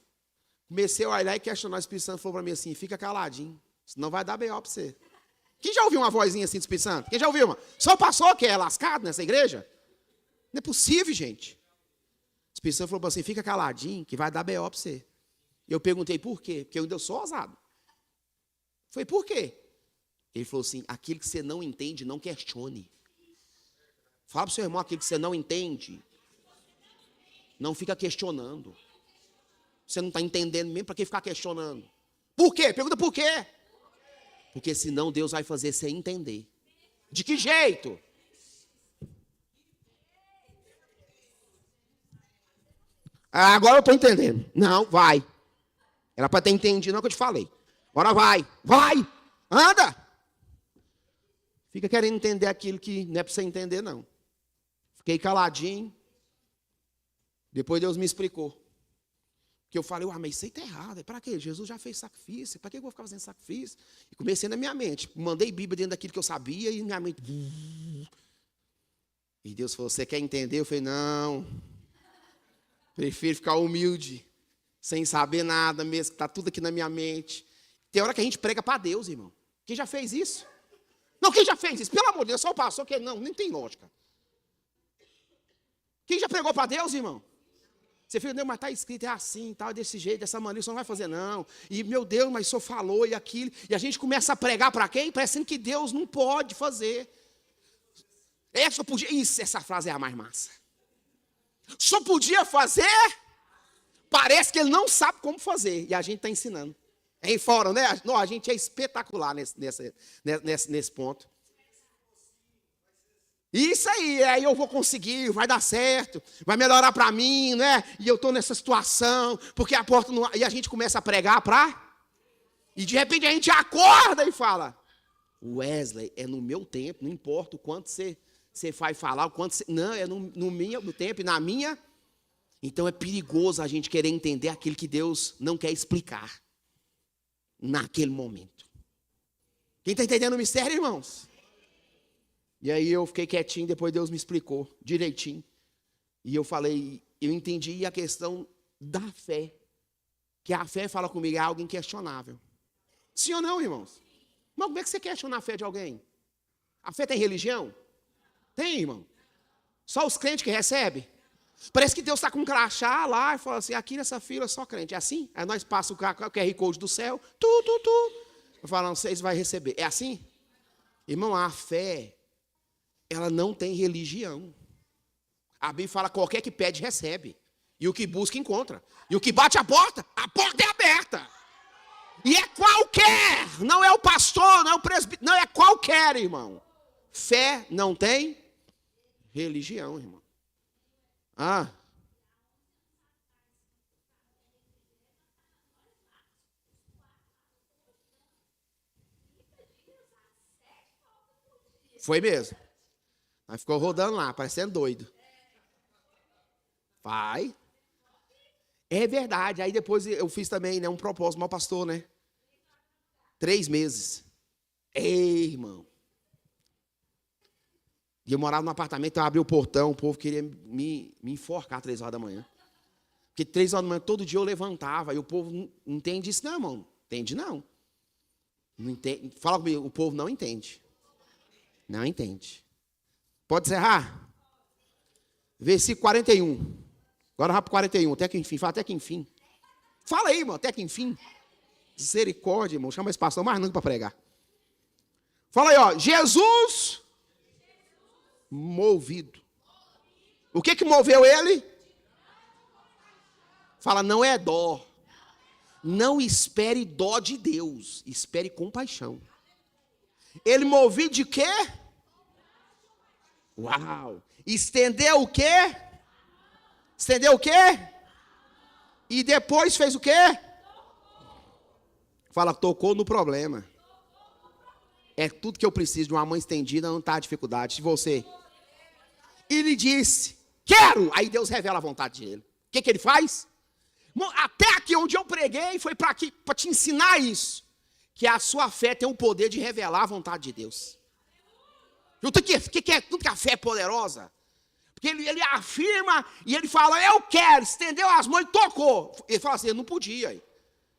comecei a olhar e questionar. O Espírito Santo falou para mim assim, fica caladinho, senão vai dar B.O. para você. Quem já ouviu uma vozinha assim do Espírito Santo? Quem já ouviu uma? Só passou que é lascado nessa igreja? Não é possível, gente. O Espírito Santo falou para assim, fica caladinho, que vai dar B.O. para você. E eu perguntei por quê? Porque eu ainda sou ousado. Foi por quê? Ele falou assim, aquilo que você não entende, não questione. Fala para o seu irmão, aquilo que você não entende, não fica questionando. Você não está entendendo mesmo, para que ficar questionando? Por quê? Pergunta por quê? Porque senão Deus vai fazer você entender. De que jeito? Agora eu estou entendendo. Não, vai. Era para ter entendido, não é o que eu te falei. Agora vai, anda. Fica querendo entender aquilo que não é para você entender, não. Fiquei caladinho. Depois Deus me explicou. Porque eu falei, mas isso aí está errado. Para quê? Jesus já fez sacrifício. Para que eu vou ficar fazendo sacrifício? E comecei na minha mente. Mandei Bíblia dentro daquilo que eu sabia e minha mente... E Deus falou, você quer entender? Eu falei, não. Prefiro ficar humilde, sem saber nada mesmo, que está tudo aqui na minha mente. Tem hora que a gente prega para Deus, irmão. Quem já fez isso? Não, quem já fez isso? Pelo amor de Deus, só o pastor que não, nem tem lógica. Quem já pregou para Deus, irmão? Você fica, não, mas está escrito, é assim, tal, desse jeito, dessa maneira, você não vai fazer, não. E, meu Deus, mas o senhor falou e aquilo. E a gente começa a pregar para quem? Parecendo que Deus não pode fazer. Só podia, isso, essa frase é a mais massa. Só podia fazer, parece que ele não sabe como fazer. E a gente está ensinando. É em fora, né? Não, a gente é espetacular nesse ponto. Isso aí eu vou conseguir, vai dar certo, vai melhorar para mim, né? E eu estou nessa situação, porque a porta não... E a gente começa a pregar E de repente a gente acorda e fala, Wesley, é no meu tempo, não importa o quanto você vai falar, o quanto você... Não, é no meu tempo e na minha... Então é perigoso a gente querer entender aquilo que Deus não quer explicar naquele momento. Quem está entendendo o mistério, irmãos? E aí eu fiquei quietinho, depois Deus me explicou direitinho. E eu falei, eu entendi a questão da fé. Que a fé, fala comigo, é algo inquestionável. Sim ou não, irmãos? Mas como é que você questiona a fé de alguém? A fé tem religião? Tem, irmão. Só os crentes que recebem? Parece que Deus está com um crachá lá e fala assim, aqui nessa fila só crente. É assim? Aí nós passamos o QR Code do céu, eu falo, não, vocês vão receber. É assim? Irmão, a fé, ela não tem religião. A Bíblia fala, qualquer que pede, recebe. E o que busca, encontra. E o que bate a porta é aberta. E é qualquer, não é o pastor, não é o presbítero, não, é qualquer, irmão. Fé não tem religião, irmão. Foi mesmo. Aí ficou rodando lá, parecendo doido. Vai. É verdade. Aí depois eu fiz também, né, um propósito, mal pastor, né? 3 meses. Ei, irmão. E eu morava num apartamento, eu abri o portão, o povo queria me enforcar 3 horas da manhã. Porque 3 horas da manhã, todo dia eu levantava, e o povo não entende isso, não, irmão. Entende, não. Não entende. Fala comigo, o povo não entende. Não entende. Pode encerrar? Versículo 41. Agora vai para o 41, até que enfim. Fala até que enfim. Fala aí, irmão, até que enfim. Misericórdia, irmão. Chama esse pastor mais não para pregar. Fala aí, ó. Jesus movido. O que moveu ele? Fala, não é dó. Não espere dó de Deus. Espere compaixão. Ele movido de quê? Uau. Estendeu o quê? Estendeu o quê? E depois fez o quê? Fala, tocou no problema. É tudo que eu preciso de uma mão estendida, não está a dificuldade. De você. Ele disse, quero. Aí Deus revela a vontade dele. O que ele faz? Até aqui onde eu preguei foi para te ensinar isso. Que a sua fé tem o poder de revelar a vontade de Deus. O que é tudo que a fé é poderosa? Porque ele afirma e ele fala, eu quero, estendeu as mãos e tocou. Ele fala assim, ele não podia.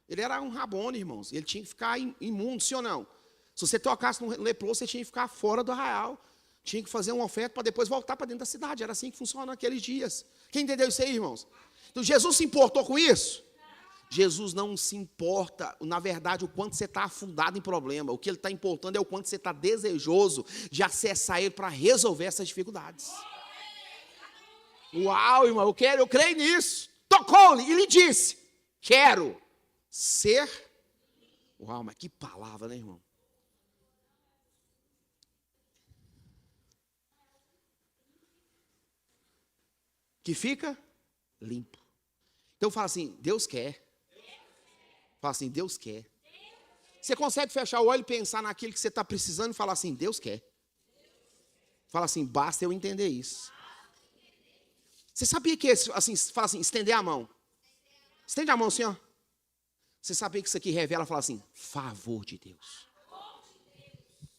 Ele era um rabone, irmãos. Ele tinha que ficar imundo, sim ou não? Se você tocasse no leproso, você tinha que ficar fora do arraial. Tinha que fazer uma oferta para depois voltar para dentro da cidade. Era assim que funcionava naqueles dias. Quem entendeu isso aí, irmãos? Então, Jesus se importou com isso? Jesus não se importa, na verdade, o quanto você está afundado em problema. O que ele está importando é o quanto você está desejoso de acessar ele para resolver essas dificuldades. Uau, irmão, eu creio nisso. Tocou-lhe e lhe disse, quero ser... Uau, mas que palavra, né, irmão? Que fica limpo. Então fala assim, Deus quer. Fala assim, Deus quer. Você consegue fechar o olho e pensar naquilo que você está precisando e falar assim, Deus quer. Fala assim, basta eu entender isso. Você sabia que, assim, fala assim, estender a mão. Estende a mão assim, ó. Você sabia que isso aqui revela, fala assim, favor de Deus.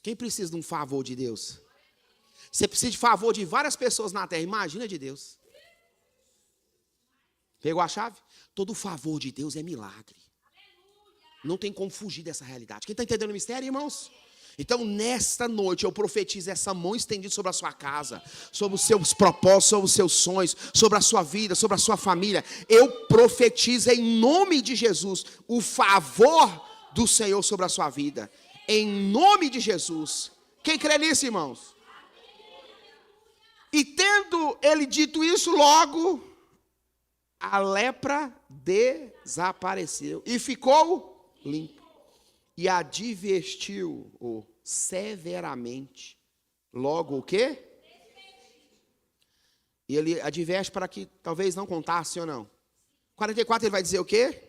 Quem precisa de um favor de Deus? Você precisa de favor de várias pessoas na terra, imagina de Deus. Pegou a chave? Todo favor de Deus é milagre. Não tem como fugir dessa realidade. Quem está entendendo o mistério, irmãos? Então, nesta noite, eu profetizo essa mão estendida sobre a sua casa, sobre os seus propósitos, sobre os seus sonhos, sobre a sua vida, sobre a sua família. Eu profetizo em nome de Jesus o favor do Senhor sobre a sua vida. Em nome de Jesus. Quem crê nisso, irmãos? E tendo ele dito isso, logo a lepra desapareceu e ficou limpo. E advertiu-o severamente. Logo o quê? E ele adverte para que talvez não contasse ou não. 44 ele vai dizer o quê?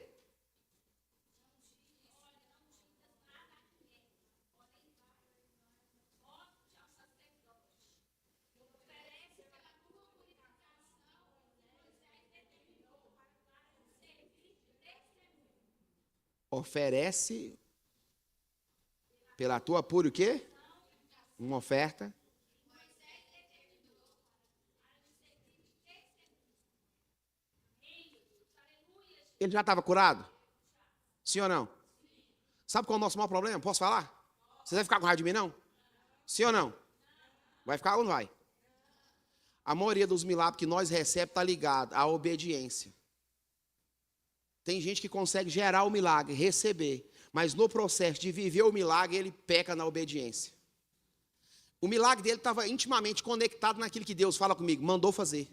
Oferece pela tua pura o quê? Uma oferta. Ele já estava curado? Sim ou não? Sabe qual é o nosso maior problema? Posso falar? Você vai ficar com raiva de mim, não? Sim ou não? Vai ficar ou não vai? A maioria dos milagres que nós recebemos está ligado à obediência. Tem gente que consegue gerar o milagre, receber, mas no processo de viver o milagre, ele peca na obediência. O milagre dele estava intimamente conectado naquilo que Deus fala comigo, mandou fazer.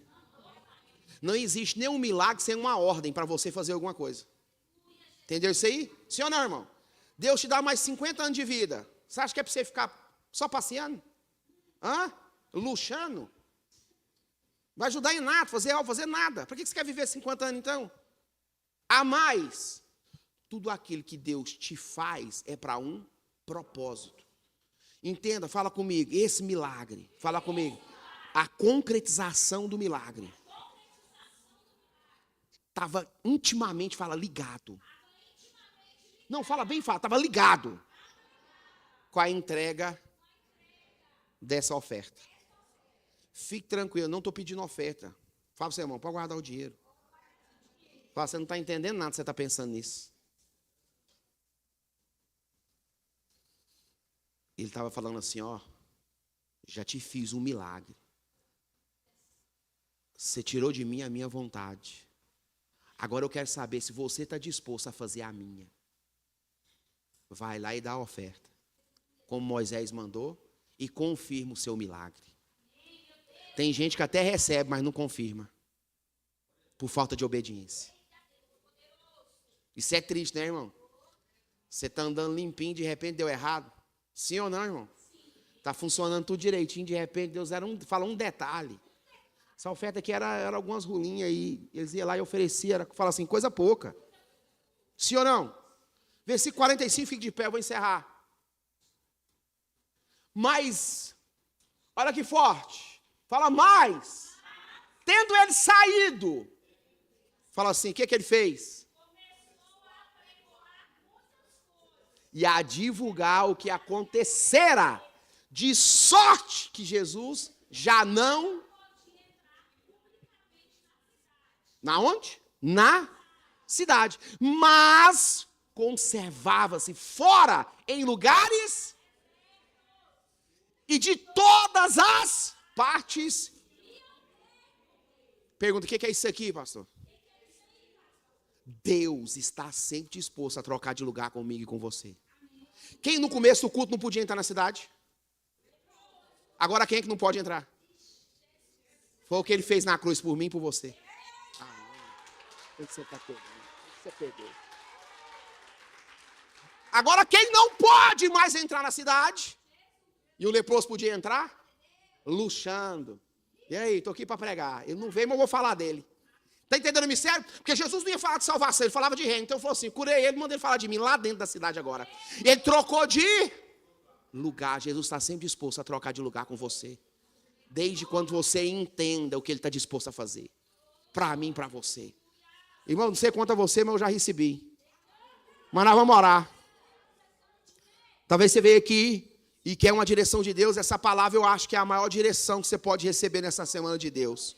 Não existe nenhum milagre sem uma ordem para você fazer alguma coisa. Entendeu isso aí? Sim ou não, irmão? Deus te dá mais 50 anos de vida. Você acha que é para você ficar só passeando? Hã? Luxando? Vai ajudar em nada, fazer nada. Para que você quer viver 50 anos então? A mais, tudo aquilo que Deus te faz é para um propósito. Entenda, fala comigo, esse milagre, fala comigo, a concretização do milagre estava intimamente, fala, ligado. Não, fala bem, fala, estava ligado com a entrega dessa oferta. Fique tranquilo, não estou pedindo oferta. Fala para o seu irmão, pode guardar o dinheiro. Fala, você não está entendendo nada, você está pensando nisso. Ele estava falando assim, ó, já te fiz um milagre. Você tirou de mim a minha vontade. Agora eu quero saber se você está disposto a fazer a minha. Vai lá e dá a oferta, como Moisés mandou, e confirma o seu milagre. Tem gente que até recebe, mas não confirma, por falta de obediência. Isso é triste, né, irmão? Você está andando limpinho, de repente deu errado. Sim ou não, irmão? Está funcionando tudo direitinho, de repente Deus fala um detalhe. Essa oferta aqui era algumas rolinhas aí. Eles iam lá e ofereciam, fala assim, coisa pouca. Sim ou não? Versículo 45, fique de pé, eu vou encerrar. Mas, olha que forte. Fala mais. Tendo ele saído. Fala assim, o que ele fez? E a divulgar o que acontecera, de sorte que Jesus já não... Na onde? Na cidade. Mas conservava-se fora, em lugares, e de todas as partes. Pergunta, o que é isso aqui, pastor? Deus está sempre disposto a trocar de lugar comigo e com você. Quem no começo do culto não podia entrar na cidade? Agora quem é que não pode entrar? Foi o que ele fez na cruz por mim e por você. Você está pegando. Você pegou. Agora quem não pode mais entrar na cidade? E o leproso podia entrar? Luxando. E aí, estou aqui para pregar. Ele não veio, mas eu vou falar dele. Está entendendo o mistério? Porque Jesus não ia falar de salvação, ele falava de reino. Então ele falou assim, curei ele, mandei ele falar de mim lá dentro da cidade agora. Ele trocou de lugar. Jesus está sempre disposto a trocar de lugar com você. Desde quando você entenda o que ele está disposto a fazer. para mim, para você. Irmão, não sei quanto a você, mas eu já recebi. Mas nós vamos orar. Talvez você veja aqui e quer uma direção de Deus. Essa palavra eu acho que é a maior direção que você pode receber nessa semana de Deus.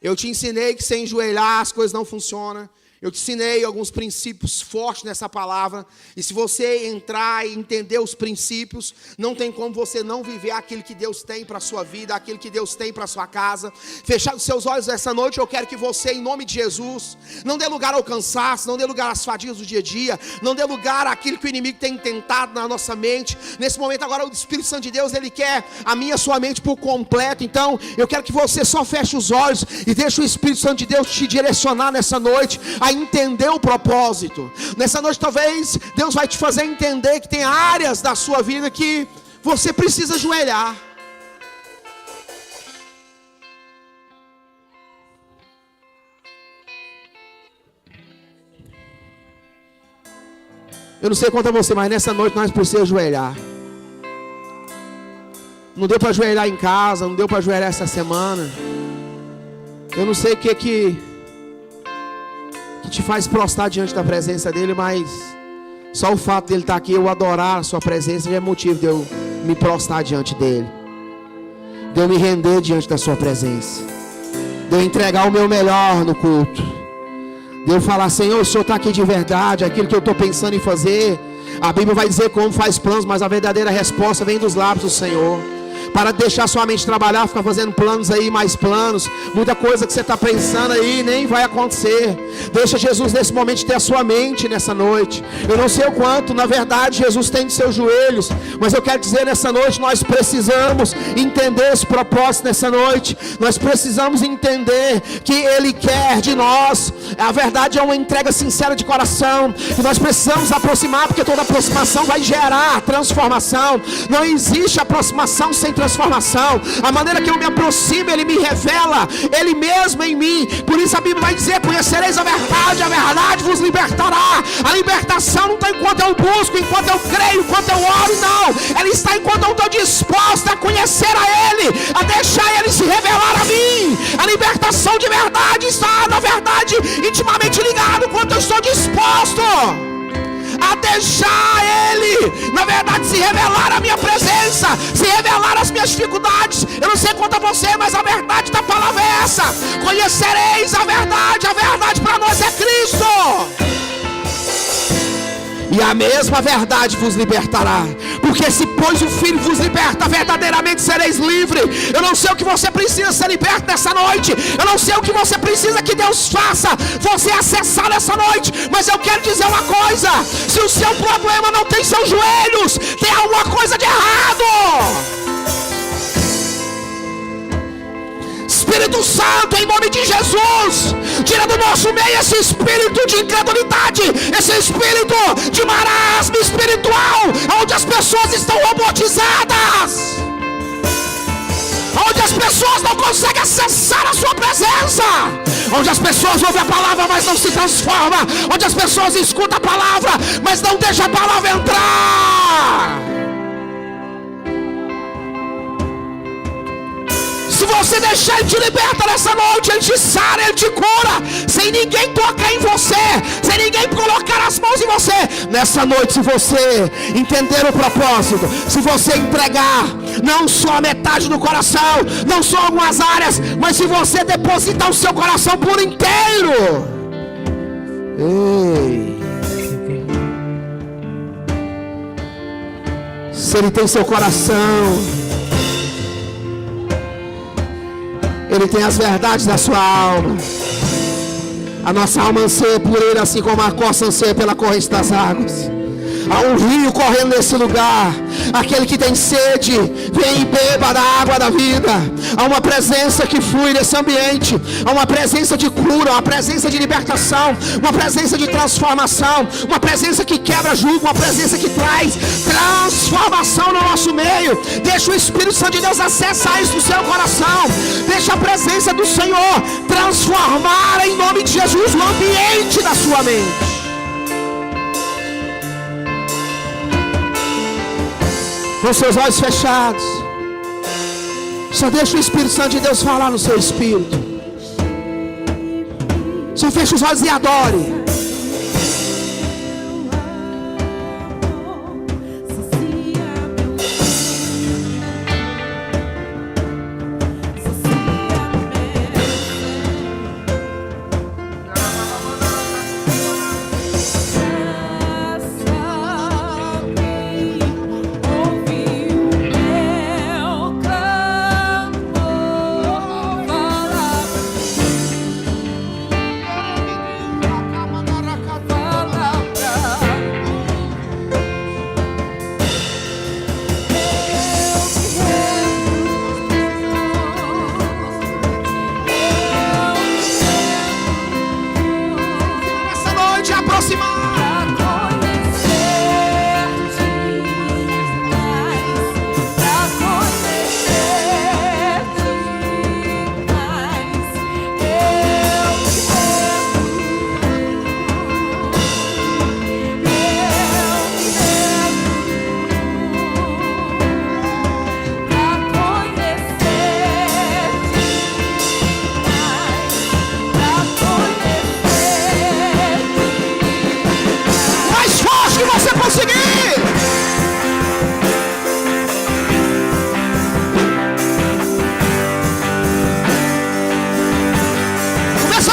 Eu te ensinei que sem enjoelhar as coisas não funcionam. Eu te ensinei alguns princípios fortes nessa palavra. E se você entrar e entender os princípios, não tem como você não viver aquilo que Deus tem para a sua vida, aquilo que Deus tem para a sua casa. Fechar os seus olhos essa noite, eu quero que você, em nome de Jesus, não dê lugar ao cansaço, não dê lugar às fadigas do dia a dia, não dê lugar àquilo que o inimigo tem tentado na nossa mente. Nesse momento agora o Espírito Santo de Deus, ele quer a minha, a sua mente por completo. Então eu quero que você só feche os olhos e deixe o Espírito Santo de Deus te direcionar nessa noite a entender o propósito. Nessa noite talvez Deus vai te fazer entender que tem áreas da sua vida que você precisa ajoelhar. Eu não sei quanto a você, mas nessa noite nós precisamos ajoelhar. Não deu para ajoelhar em casa, não deu para ajoelhar essa semana. Eu não sei o que te faz prostrar diante da presença dele, mas só o fato dele estar aqui, eu adorar a sua presença, já é motivo de eu me prostrar diante dele, de eu me render diante da sua presença, de eu entregar o meu melhor no culto, de eu falar: Senhor, o Senhor está aqui de verdade, aquilo que eu estou pensando em fazer. A Bíblia vai dizer como faz planos, mas a verdadeira resposta vem dos lábios do Senhor. Para de deixar sua mente trabalhar, ficar fazendo planos aí, mais planos. Muita coisa que você está pensando aí nem vai acontecer. Deixa Jesus nesse momento ter a sua mente nessa noite. Eu não sei o quanto, na verdade, Jesus tem de seus joelhos, mas eu quero dizer nessa noite, nós precisamos entender esse propósito nessa noite. Nós precisamos entender que Ele quer de nós. A verdade é uma entrega sincera de coração. E nós precisamos aproximar, porque toda aproximação vai gerar transformação. Não existe aproximação sem transformação. A maneira que eu me aproximo, Ele me revela Ele mesmo em mim. Por isso a Bíblia vai dizer: conhecereis a verdade vos libertará. A libertação não está enquanto eu busco, enquanto eu creio, enquanto eu oro, não. Ela está enquanto eu estou disposto a conhecer a Ele, a deixar Ele se revelar a mim. A libertação de verdade está, na verdade, intimamente ligado quanto eu estou disposto a deixar Ele, na verdade, se revelar a minha presença, se revelar as minhas dificuldades. Eu não sei quanto a você, mas a verdade da palavra é essa: conhecereis a verdade para nós é Cristo. E a mesma verdade vos libertará. Porque se pois o Filho vos liberta, verdadeiramente sereis livres. Eu não sei o que você precisa ser liberto nessa noite. Eu não sei o que você precisa que Deus faça você acessar nessa noite. Mas eu quero dizer uma coisa: se o seu problema não tem seus joelhos, tem alguma coisa de errado. Espírito Santo, em nome de Jesus, tira do nosso meio esse espírito de incredulidade, esse espírito de marasmo espiritual, onde as pessoas estão robotizadas, onde as pessoas não conseguem acessar a sua presença, onde as pessoas ouvem a palavra, mas não se transformam, onde as pessoas escutam a palavra, mas não deixam a palavra entrar. Se você deixar Ele te liberta nessa noite, Ele te sara, Ele te cura, sem ninguém tocar em você, sem ninguém colocar as mãos em você. Nessa noite, se você entender o propósito, se você entregar não só a metade do coração, não só algumas áreas, mas se você depositar o seu coração por inteiro. Ei. Se Ele tem seu coração, Ele tem as verdades da sua alma. A nossa alma anseia por Ele, assim como a corça anseia pela corrente das águas. Há um rio correndo nesse lugar. Aquele que tem sede, vem e beba da água da vida. Há uma presença que flui nesse ambiente. Há uma presença de cura, uma presença de libertação, uma presença de transformação, uma presença que quebra jugo, uma presença que traz transformação no nosso meio. Deixa o Espírito Santo de Deus acessar isso no seu coração. Deixa a presença do Senhor transformar, em nome de Jesus, o ambiente da sua mente. Com seus olhos fechados, só deixa o Espírito Santo de Deus falar no seu espírito. Só feche os olhos e adore.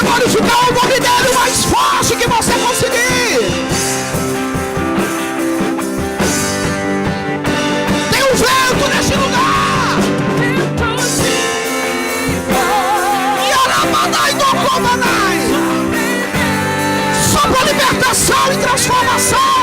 Glorificar o nome dele mais forte que você conseguir. Tem um vento neste lugar. Yaramanai do Comanai. Sopra libertação e transformação.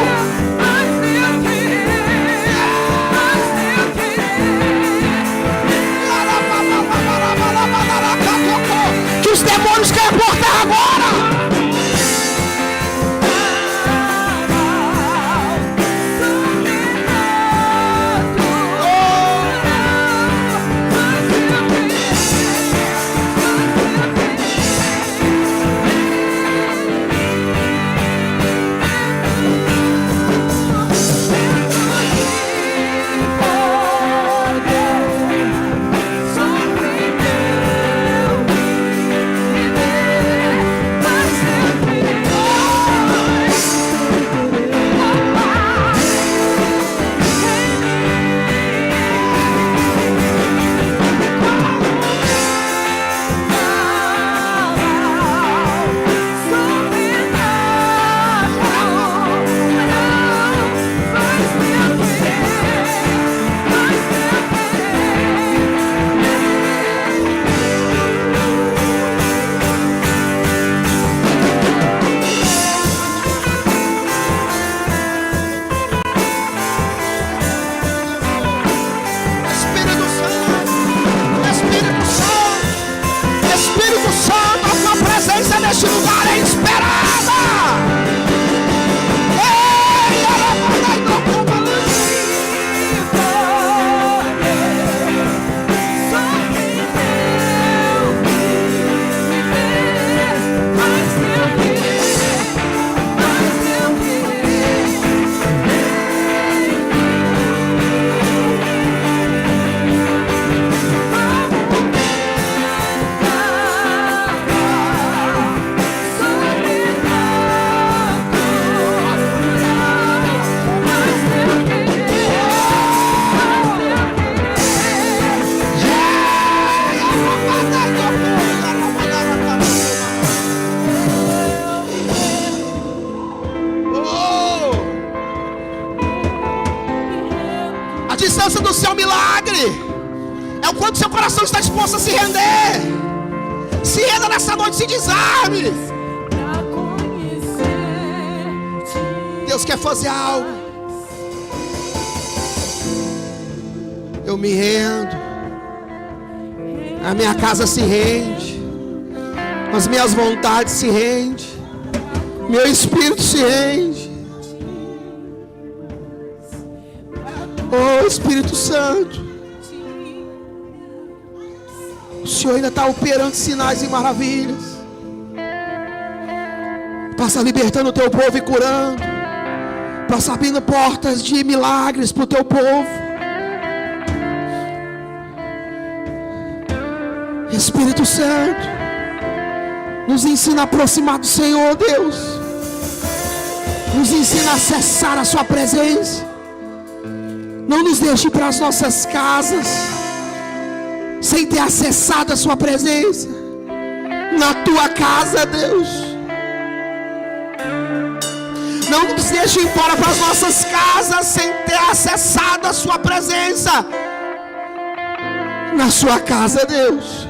Que os demônios caem por terra agora. Neste lugar é esperada. Ei, Aramanai do Comanai. A distância do seu milagre é o quanto seu coração está disposto a se render. Se renda nessa noite, se desarme. Deus quer fazer algo. Eu me rendo. A minha casa se rende. As minhas vontades se rendem. Meu espírito se rende. Oh, Espírito Santo, o Senhor ainda está operando sinais e maravilhas. Passa libertando o teu povo e curando. Passa abrindo portas de milagres para o teu povo. Espírito Santo, Nos ensina a aproximar do Senhor, Deus. Nos ensina a acessar a sua presença. Não nos deixe ir para as nossas casas sem ter acessado a sua presença. Na tua casa, Deus. Não nos deixe ir embora para as nossas casas sem ter acessado a sua presença. Na sua casa, Deus.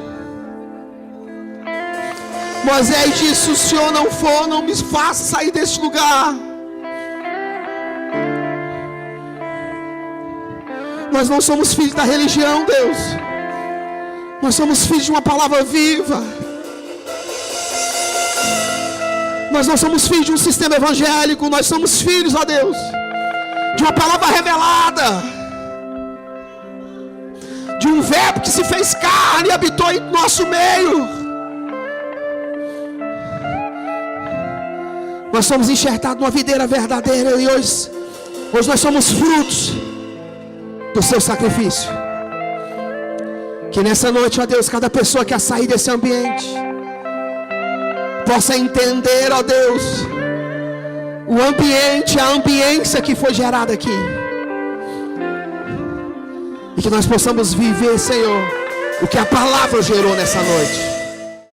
Moisés disse: se o Senhor não for, não me faça sair deste lugar. Nós não somos filhos da religião, Deus. Nós somos filhos de uma palavra viva. Nós não somos filhos de um sistema evangélico. Nós somos filhos, ó Deus, de uma palavra revelada, de um verbo que se fez carne e habitou em nosso meio. Nós somos enxertados numa videira verdadeira. E hoje nós somos frutos do seu sacrifício. Que nessa noite, ó Deus, cada pessoa que a sair desse ambiente possa entender, ó Deus, o ambiente, a ambiência que foi gerada aqui. E que nós possamos viver, Senhor, o que a palavra gerou nessa noite.